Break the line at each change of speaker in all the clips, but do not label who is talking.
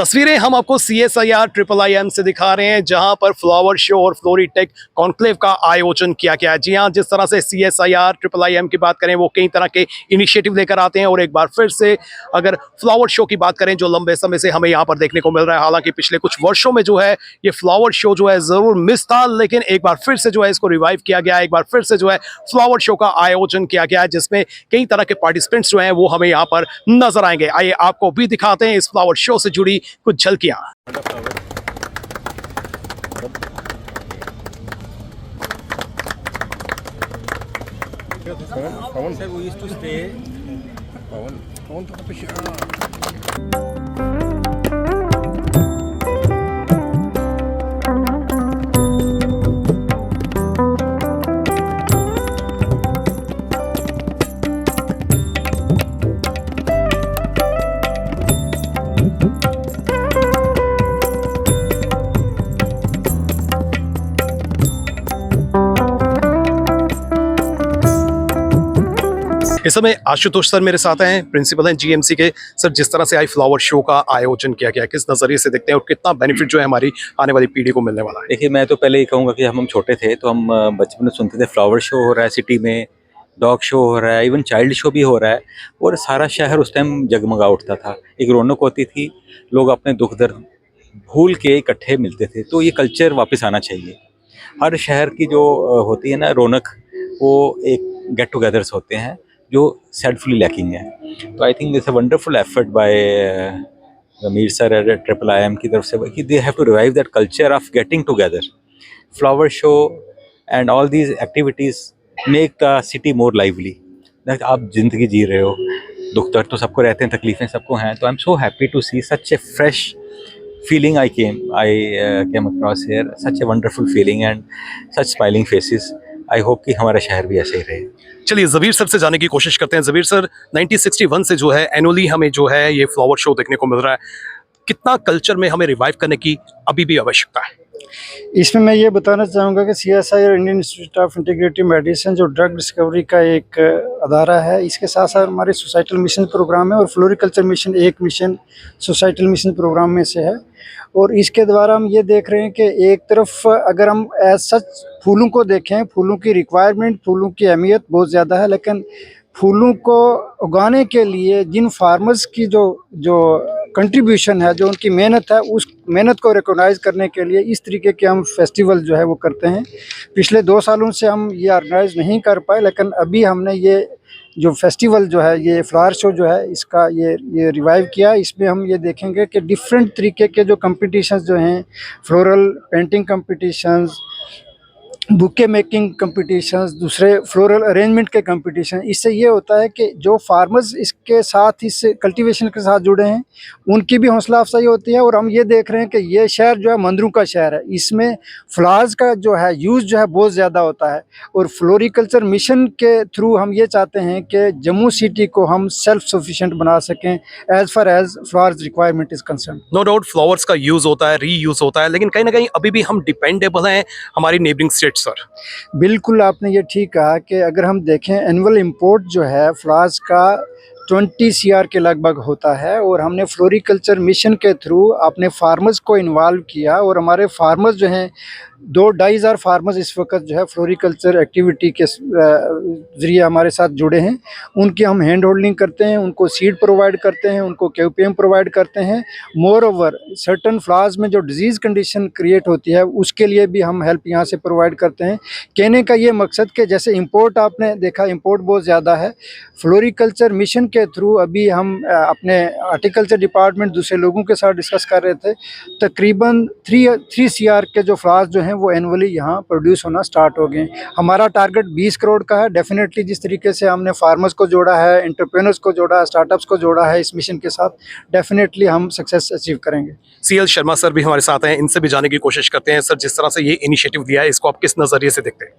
तस्वीरें हम आपको CSIR IIIM से दिखा रहे हैं, जहां पर फ्लावर शो और फ्लोरीटेक कॉन्क्लेव का आयोजन किया गया है। जी हां, जिस तरह से CSIR IIIM की बात करें, वो कई तरह के इनिशिएटिव लेकर आते हैं। और एक बार फिर से अगर फ्लावर शो की बात करें, जो लंबे समय से हमें यहाँ पर देखने को मिल रहा है, हालांकि पिछले कुछ वर्षों में जो है ये फ्लावर शो जो है ज़रूर मिस था, लेकिन एक बार फिर से जो है इसको रिवाइव किया गया है। एक बार फिर से जो है फ्लावर शो का आयोजन किया गया है, जिसमें कई तरह के पार्टिसिपेंट्स जो हैं वो हमें यहाँ पर नजर आएंगे। आइए आपको भी दिखाते हैं इस फ्लावर शो से जुड़ी कुछ झलकियां। इस समय आशुतोष सर मेरे साथ हैं, प्रिंसिपल हैं GMC के। सर, जिस तरह से आई फ्लावर शो का आयोजन किया गया, किस नज़रिए से देखते हैं और कितना बेनिफिट जो है हमारी आने वाली पीढ़ी को मिलने वाला है?
देखिए, मैं तो पहले ही कहूँगा कि हम छोटे थे तो हम बचपन में सुनते थे फ्लावर शो हो रहा है सिटी में, डॉग शो हो रहा है, इवन चाइल्ड शो भी हो रहा है, और सारा शहर उस टाइम जगमगा उठता था। एक रौनक होती थी, लोग अपने दुख दर्द भूल के इकट्ठे मिलते थे। तो ये कल्चर वापस आना चाहिए। हर शहर की जो होती है ना रौनक, वो एक गेट टुगेदर्स होते हैं जो सैडफुली लैकिंग है। तो I think this a wonderful effort by Mir sir at IIIM की तरफ से कि they have to revive that culture of getting together. Flower show and all these activities make the city more lively. आप जिंदगी जी रहे हो, दुख दर्द तो सबको रहते हैं, तकलीफें सबको हैं। तो I am so happy to see such a fresh feeling. I came across here, such a wonderful feeling and such smiling faces. I hope कि हमारा शहर भी ऐसे ही रहे।
चलिए ज़बीर सर से जाने की कोशिश करते हैं। ज़बीर सर, 1961 से जो है एनुअली हमें जो है ये फ्लावर शो देखने को मिल रहा है। कितना कल्चर में हमें रिवाइव करने की अभी भी आवश्यकता है?
इसमें मैं ये बताना चाहूँगा कि CSIR Indian institute of integrative medicine जो ड्रग डिस्कवरी का एक अदारा है, इसके साथ साथ हमारे सोसाइटल मिशन प्रोग्राम है और फ्लोरिकल्चर मिशन एक मिशन सोसाइटल मिशन प्रोग्राम में से है। और इसके द्वारा हम ये देख रहे हैं कि एक तरफ अगर हम एज सच फूलों को देखें, फूलों की रिक्वायरमेंट, फूलों की अहमियत बहुत ज़्यादा है, लेकिन फूलों को उगाने के लिए जिन फार्मर्स की जो कंट्रीब्यूशन है, जो उनकी मेहनत है, उस मेहनत को रिकॉग्नाइज़ करने के लिए इस तरीके के हम फेस्टिवल जो है वो करते हैं। पिछले 2 सालों से हम ये ऑर्गेनाइज़ नहीं कर पाए, लेकिन अभी हमने ये जो फेस्टिवल जो है, ये फ्लावर शो जो है, इसका ये रिवाइव किया। इसमें हम ये देखेंगे कि डिफरेंट तरीके के जो कॉम्पिटिशन्स जो हैं, floral painting competitions, bouquet making competitions, दूसरे फ्लोरल अरेंजमेंट के कॉम्पिटिशन। इससे ये होता है कि जो फार्मर्स इसके साथ, इस कल्टीवेशन के साथ जुड़े हैं, उनकी भी हौसला अफजाई होती है। और हम ये देख रहे हैं कि ये शहर जो है मंदिरों का शहर है, इसमें फ्लावर्स का जो है यूज़ जो है बहुत ज़्यादा होता है। और फ्लोरिकल्चर मिशन के थ्रू हम ये चाहते हैं कि जम्मू सिटी को हम सेल्फ सफिशिएंट बना सकें as far as flowers requirement is concern.
No doubt flowers का यूज़ होता है, रीयूज़ होता है, लेकिन कहीं ना कहीं अभी भी हम डिपेंडेबल हैं हमारी नेबरिंग स्टेट। सर,
बिल्कुल आपने ये ठीक कहा कि अगर हम देखें एनुअल इंपोर्ट जो है फ्लावर्स का 20 CR के लगभग होता है। और हमने फ्लोरिकल्चर मिशन के थ्रू अपने फार्मर्स को इन्वॉल्व किया, और हमारे फार्मर्स जो हैं 2-2.5 हज़ार फार्मर्स इस वक्त जो है फ्लोरिकल्चर एक्टिविटी के ज़रिए हमारे साथ जुड़े हैं। उनकी हम हैंड होल्डिंग करते हैं, उनको सीड प्रोवाइड करते हैं, उनको KPM प्रोवाइड करते हैं। मोर ओवर सर्टन फ्लावर्स में जो डिजीज़ कंडीशन क्रिएट होती है, उसके लिए भी हम हेल्प यहाँ से प्रोवाइड करते हैं। कहने का ये मकसद कि जैसे इंपोर्ट आपने देखा, इंपोर्ट बहुत ज़्यादा है, फ्लोरिकल्चर मिशन के थ्रू अभी हम अपने हार्टिकल्चर डिपार्टमेंट दूसरे लोगों के साथ डिस्कस कर रहे थे, तकरीबन 3 CR के जो फ्लावर्स जो हैं वो एनुअली यहाँ प्रोड्यूस होना स्टार्ट हो गए। हमारा टारगेट 20 करोड़ का है। डेफिनेटली जिस तरीके से हमने फार्मर्स को जोड़ा है, एंटरप्रेन्योर्स को जोड़ा है, स्टार्टअप्स को जोड़ा है इस मिशन के साथ, डेफिनेटली हम सक्सेस अचीव करेंगे।
CL शर्मा सर भी हमारे साथ हैं, इनसे भी जाने की कोशिश करते हैं। सर, जिस तरह से ये इनिशिएटिव दिया है, इसको आप किस नज़रिए से देखते हैं?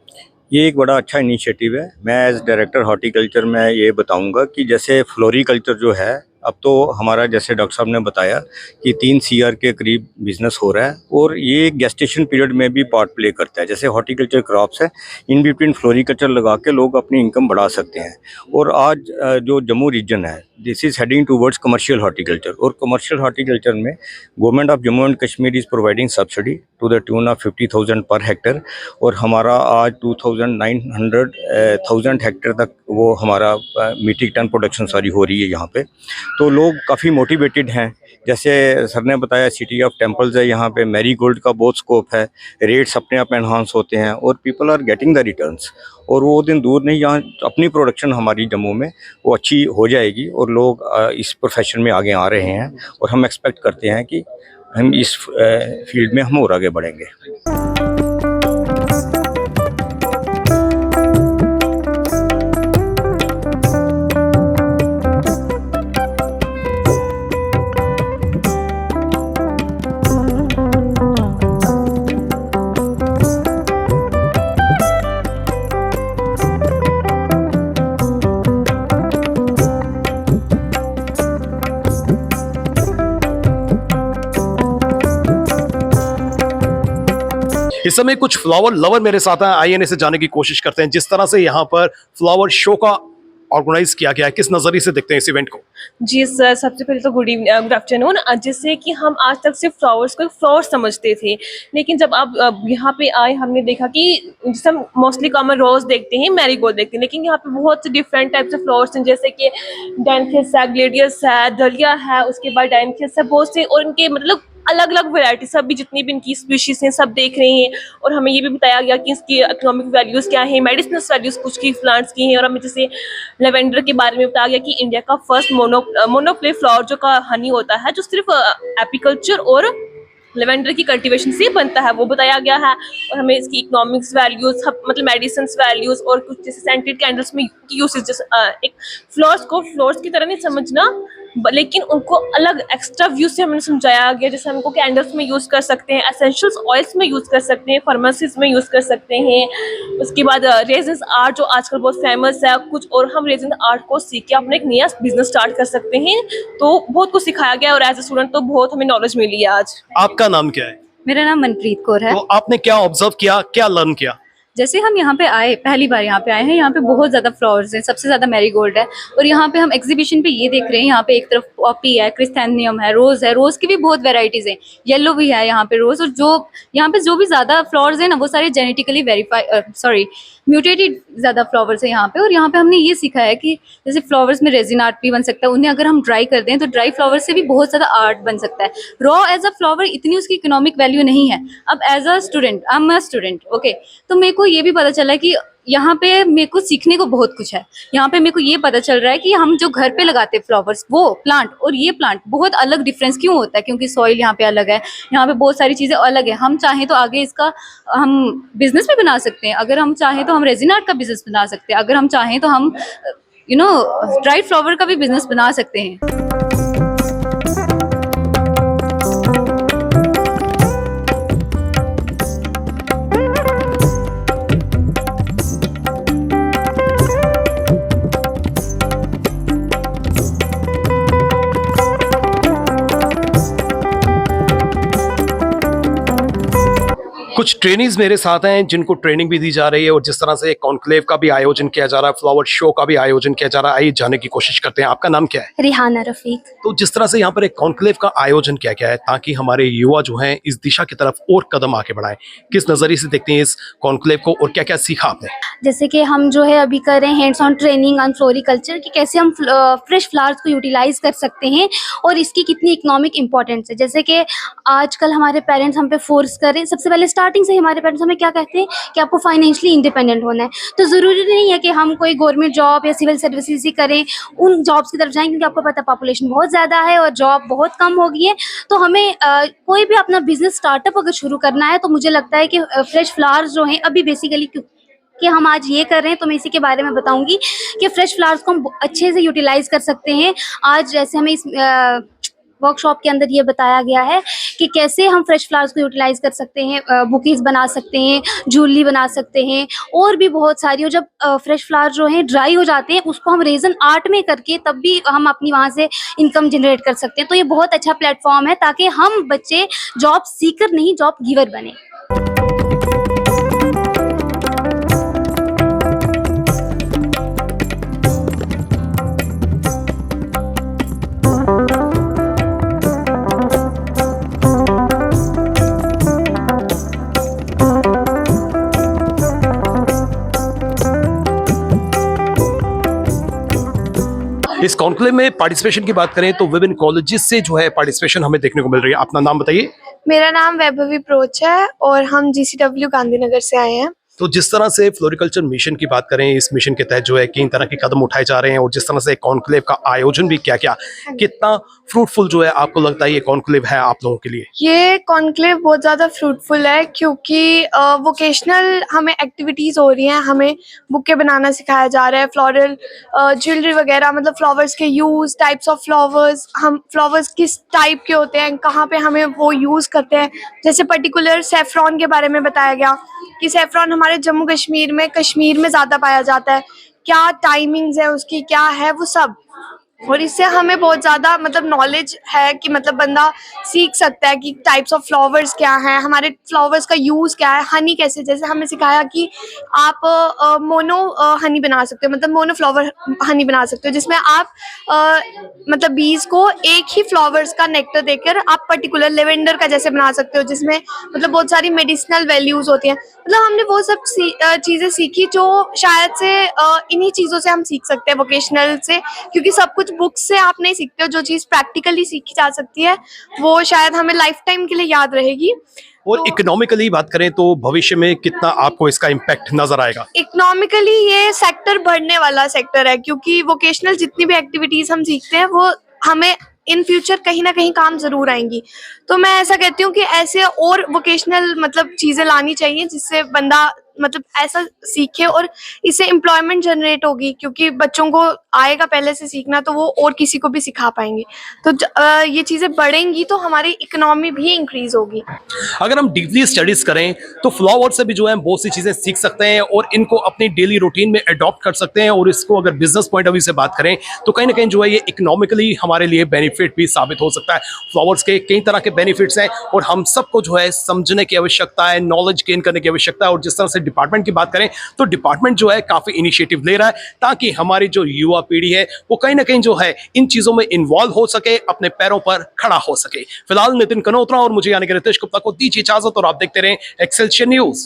ये एक बड़ा अच्छा इनिशिएटिव है। मैं एज डायरेक्टर हॉर्टिकल्चर में ये बताऊंगा कि जैसे फ्लोरिकल्चर जो है अब तो हमारा जैसे डॉक्टर साहब ने बताया कि 3 CR के करीब बिजनेस हो रहा है और ये गेस्टेशन पीरियड में भी पार्ट प्ले करता है। जैसे हॉर्टिकल्चर क्रॉप्स है, इन बिटवीन फ्लोरिकल्चर लगा के लोग अपनी इनकम बढ़ा सकते हैं। और आज जो जम्मू रीजन है, this is heading towards commercial horticulture, और कमर्शियल हॉर्टिकल्चर में government of Jammu and Kashmir is providing subsidy to the tune of 50,000 per Hector, और हमारा आज 2,900 हेक्टर तक वो हमारा मीट्रिक टन प्रोडक्शन सारी हो रही है यहाँ पे। तो लोग काफ़ी मोटिवेटेड हैं। जैसे सर ने बताया सिटी ऑफ टेम्पल्स है, यहाँ पे मैरी गोल्ड का बहुत स्कोप है, रेट्स अपने आप एनहांस होते हैं और people are getting the returns. और वो दिन दूर नहीं, यहाँ अपनी प्रोडक्शन हमारी जम्मू में वो अच्छी हो जाएगी और लोग इस प्रोफेशन में आगे आ रहे हैं, और हम एक्सपेक्ट करते हैं कि हम इस फील्ड में हम और आगे बढ़ेंगे।
इस समय कुछ फ्लावर लवर मेरे साथ हैं, आइए इनसे जानने की कोशिश करते हैं जिस तरह से यहाँ पर फ्लावर शो का ऑर्गेनाइज किया गया है, किस नजरिए से देखते हैं इस इवेंट को।
जी सर, सबसे पहले तो गुड आफ्टरनून। जैसे कि हम आज तक सिर्फ फ्लावर्स को फ्लावर समझते थे, लेकिन जब आप यहाँ पे आए हमने देखा कि जैसे हम मोस्टली कॉमन रोज देखते हैं, मैरीगोल्ड देखते हैं, लेकिन यहाँ पे बहुत से डिफरेंट टाइप्स ऑफ फ्लावर्स हैं, जैसे कि डैनथिस है, ग्लेडियस है, डलिया है, उसके बाद डायनथिस है, बहुत से, और इनके मतलब अलग अलग वैरायटी सब भी जितनी भी इनकी स्पीशीज हैं सब देख रहे हैं। और हमें ये भी बताया गया कि इसकी इकोनॉमिक वैल्यूज़ क्या हैं, मेडिसिनल वैल्यूज़ कुछ की प्लांट्स की हैं। और हमें जैसे लेवेंडर के बारे में बताया गया कि इंडिया का फर्स्ट मोनोप्ले फ्लावर जो का हनी होता है, जो सिर्फ एपीकल्चर और लेवेंडर की कल्टीवेशन से बनता है, वो बताया गया है। और हमें इसकी इकोनॉमिक्स वैल्यूज, मतलब मेडिसिन वैल्यूज, और कुछ जैसे सेंटेड कैंडल्स में यूसेज, एक फ्लावर्स को फ्लावर्स की तरह नहीं समझना, लेकिन उनको अलग एक्स्ट्रा व्यू से हमें समझाया गया। जैसे हमको कैंडल्स में यूज़ कर सकते हैं, एसेंशियल्स ऑयल्स में यूज़ कर सकते हैं, फार्मेसीज में यूज़ कर सकते हैं। उसके बाद रेजिन आर्ट जो आजकल बहुत फेमस है कुछ, और हम रेजिन आर्ट को सीख के अपना एक नया बिजनेस स्टार्ट कर सकते हैं। तो बहुत कुछ सिखाया गया, और एज ए स्टूडेंट तो बहुत हमें नॉलेज मिली है आज।
आपका नाम क्या है?
मेरा नाम मनप्रीत कौर है।
तो आपने क्या ऑब्जर्व किया, क्या लर्न किया?
जैसे हम यहाँ पे आए, पहली बार यहाँ पे आए हैं, यहाँ पे बहुत ज़्यादा फ्लावर्स हैं, सबसे ज़्यादा मैरीगोल्ड है। और यहाँ पे हम एग्जीबिशन पे ये देख रहे हैं, यहाँ पे एक तरफ पॉपी है, क्रिस्थैनियम है, रोज़ की भी बहुत वेराइटीज़ हैं, येलो भी है यहाँ पे रोज़। और जो यहाँ पे जो भी ज़्यादा फ्लावर्स हैं ना, वो सारे जेनेटिकली म्यूटेटेड ज़्यादा फ्लावर्स है यहाँ पे। और यहाँ पे हमने ये सीखा है कि जैसे फ्लावर्स में रेजिन आर्ट भी बन सकता है, उन्हें अगर हम ड्राई कर दें तो ड्राई फ्लावर से भी बहुत ज़्यादा आर्ट बन सकता है। रॉ एज अ फ्लावर इतनी उसकी इकोनॉमिक वैल्यू नहीं है। अब as a student, I am a student, okay, तो मेरे को ये भी पता चला कि यहाँ पे मेरे को सीखने को बहुत कुछ है। यहाँ पे मेरे को ये पता चल रहा है कि हम जो घर पे लगाते हैं फ्लावर्स, वो प्लांट और ये प्लांट बहुत अलग डिफरेंस क्यों होता है, क्योंकि सॉइल यहाँ पे अलग है, यहाँ पे बहुत सारी चीज़ें अलग है। हम चाहें तो आगे इसका हम बिजनेस भी बना सकते हैं, अगर हम चाहें तो हम रेजिन आर्ट का बिजनेस बना सकते हैं, अगर हम चाहें तो हम ड्राइड फ्लावर का भी बिजनेस बना सकते हैं।
कुछ ट्रेनीज मेरे साथ हैं जिनको ट्रेनिंग भी दी जा रही है, और जिस तरह से कॉन्क्लेव का भी आयोजन किया जा रहा है, फ्लावर शो का भी आयोजन किया जा रहा है, आइए जानने की कोशिश करते हैं। आपका नाम क्या है?
रिहाना रफीक।
तो जिस तरह से यहाँ पर एक कॉन्क्लेव का आयोजन किया गया है ताकि हमारे युवा जो हैं इस दिशा की तरफ और कदम आगे बढ़ाएं, किस नजरिए से देखते हैं इस कॉन्क्लेव को और क्या क्या सीखा आपने?
जैसे कि हम जो है अभी कर रहे हैं hands on training on floriculture कि कैसे हम फ्रेश फ्लावर्स को यूटिलाइज कर सकते हैं और इसकी कितनी इकोनॉमिक इंपॉर्टेंस है। जैसे कि आजकल हमारे पेरेंट्स हम पे फोर्स कर रहे हैं, सबसे पहले स्टार्टिंग से हमारे पेरेंट्स हमें क्या कहते हैं कि आपको फाइनेंशियली इंडिपेंडेंट होना है। तो ज़रूरी नहीं है कि हम कोई गवर्नमेंट जॉब या सिविल सर्विसेज ही करें, उन जॉब्स की तरफ जाएं, क्योंकि आपको पता है पॉपुलेशन बहुत ज़्यादा है और जॉब बहुत कम हो गई है। तो हमें कोई भी अपना बिजनेस स्टार्टअप अगर शुरू करना है तो मुझे लगता है कि फ्रेश फ्लावर्स जो हैं अभी बेसिकली कि हम आज ये कर रहे हैं, तो मैं इसी के बारे में बताऊंगी कि फ्रेश फ्लावर्स को हम अच्छे से यूटिलाइज कर सकते हैं। आज जैसे हमें इस वर्कशॉप के अंदर ये बताया गया है कि कैसे हम फ्रेश फ्लावर्स को यूटिलाइज कर सकते हैं, बुकेज बना सकते हैं, ज्वेलरी बना सकते हैं और भी बहुत सारी। और जब फ्रेश फ्लावर जो हैं ड्राई हो जाते हैं उसको हम रेजन आर्ट में करके तब भी हम अपनी वहाँ से इनकम जनरेट कर सकते हैं। तो ये बहुत अच्छा प्लेटफॉर्म है ताकि हम बच्चे जॉब सीकर नहीं जॉब गिवर बने।
इस कॉन्क्लेव में पार्टिसिपेशन की बात करें तो विभिन्न कॉलेजेस से जो है पार्टिसिपेशन हमें देखने को मिल रही है। अपना नाम बताइए।
मेरा नाम वैभवी प्रोच है और हम GCW गांधीनगर से आए हैं।
तो जिस तरह से फ्लोरिकल्चर मिशन की बात करें, इस मिशन के तहत जो है कई तरह के कदम उठाए जा रहे हैं और जिस तरह से कॉन्क्लेव का आयोजन भी किया गया, कितना फ्रूटफुल जो है आपको लगता है ये कॉन्क्लेव है आप लोगों के लिए?
ये कॉन्क्लेव बहुत ज़्यादा फ्रूटफुल है क्योंकि वोकेशनल हमें एक्टिविटीज़ हो रही हैं, हमें बुके बनाना सिखाया जा रहा है, फ्लोरल ज्वेलरी वगैरह, मतलब फ्लावर्स के यूज़, टाइप्स ऑफ फ्लावर्स, हम फ्लावर्स किस टाइप के होते हैं, कहाँ पे हमें वो यूज़ करते हैं। जैसे पर्टिकुलर सेफ्रॉन के बारे में बताया गया कि सेफ्रॉन हमारे जम्मू कश्मीर में ज़्यादा पाया जाता है, क्या टाइमिंग्स है उसकी, क्या है वो सब। और इससे हमें बहुत ज़्यादा मतलब नॉलेज है कि मतलब बंदा सीख सकता है कि टाइप्स ऑफ फ्लावर्स क्या हैं, हमारे फ्लावर्स का यूज़ क्या है, हनी कैसे, जैसे हमें सिखाया कि आप मोनो हनी बना सकते हो, मतलब मोनो फ्लावर हनी बना सकते हो, जिसमें आप मतलब बीज को एक ही फ्लावर्स का नेक्टर देकर आप पर्टिकुलर लेवेंडर का जैसे बना सकते हो, जिसमें मतलब बहुत सारी मेडिसिनल वैल्यूज़ होती हैं। मतलब हमने वो सब चीज़ें सीखी जो शायद से इन्हीं चीज़ों से हम सीख सकते हैं वोकेशनल से, क्योंकि सब कुछ बुक्स से आप नहीं सीखते हो। जो चीज़ प्रैक्टिकली सीखी जा सकती है वो शायद हमें लाइफ टाइम के लिए याद रहेगी।
और
तो
इकोनॉमिकली बात करें तो भविष्य में कितना आपको इसका इम्पैक्ट नजर आएगा?
इकोनॉमिकली ये सेक्टर बढ़ने वाला सेक्टर है, क्योंकि वोकेशनल जितनी भी एक्टिविटीज़ हम सीखते हैं वो हमें इन फ्यूचर कहीं ना कहीं काम ज़रूर आएंगी। तो मैं ऐसा कहती हूँ कि ऐसे और वोकेशनल मतलब चीज़ें लानी चाहिए जिससे बंदा मतलब ऐसा सीखे और इससे एम्प्लॉयमेंट जनरेट होगी, क्योंकि बच्चों को आएगा पहले से सीखना तो वो और किसी को भी सिखा पाएंगे। तो ये चीज़ें बढ़ेंगी तो हमारी इकोनॉमी भी इंक्रीज होगी।
अगर हम डीपली स्टडीज करें तो फ्लावर से भी जो है बहुत सी चीजें सीख सकते हैं और इनको अपनी डेली रूटीन में अडॉप्ट कर सकते हैं। और इसको अगर बिजनेस पॉइंट ऑफ व्यू से बात करें तो कहीं ना कहीं जो है ये इकोनॉमिकली हमारे लिए बेनिफिट भी साबित हो सकता है। फ्लावर्स के कई तरह के बेनिफिट्स हैं और हम सबको जो है समझने की आवश्यकता है, नॉलेज गेन करने की आवश्यकता है। और जिस तरह से डिपार्टमेंट की बात करें तो डिपार्टमेंट जो है काफी इनिशिएटिव ले रहा है ताकि हमारी जो युवा पीढ़ी है वो कहीं ना कहीं जो है इन चीजों में इन्वॉल्व हो सके, अपने पैरों पर खड़ा हो सके। फिलहाल नितिन कनोत्रा और मुझे यानी कि रितेश गुप्ता को दीजिए इजाजत और आप देखते रहें एक्सेलशियर न्यूज।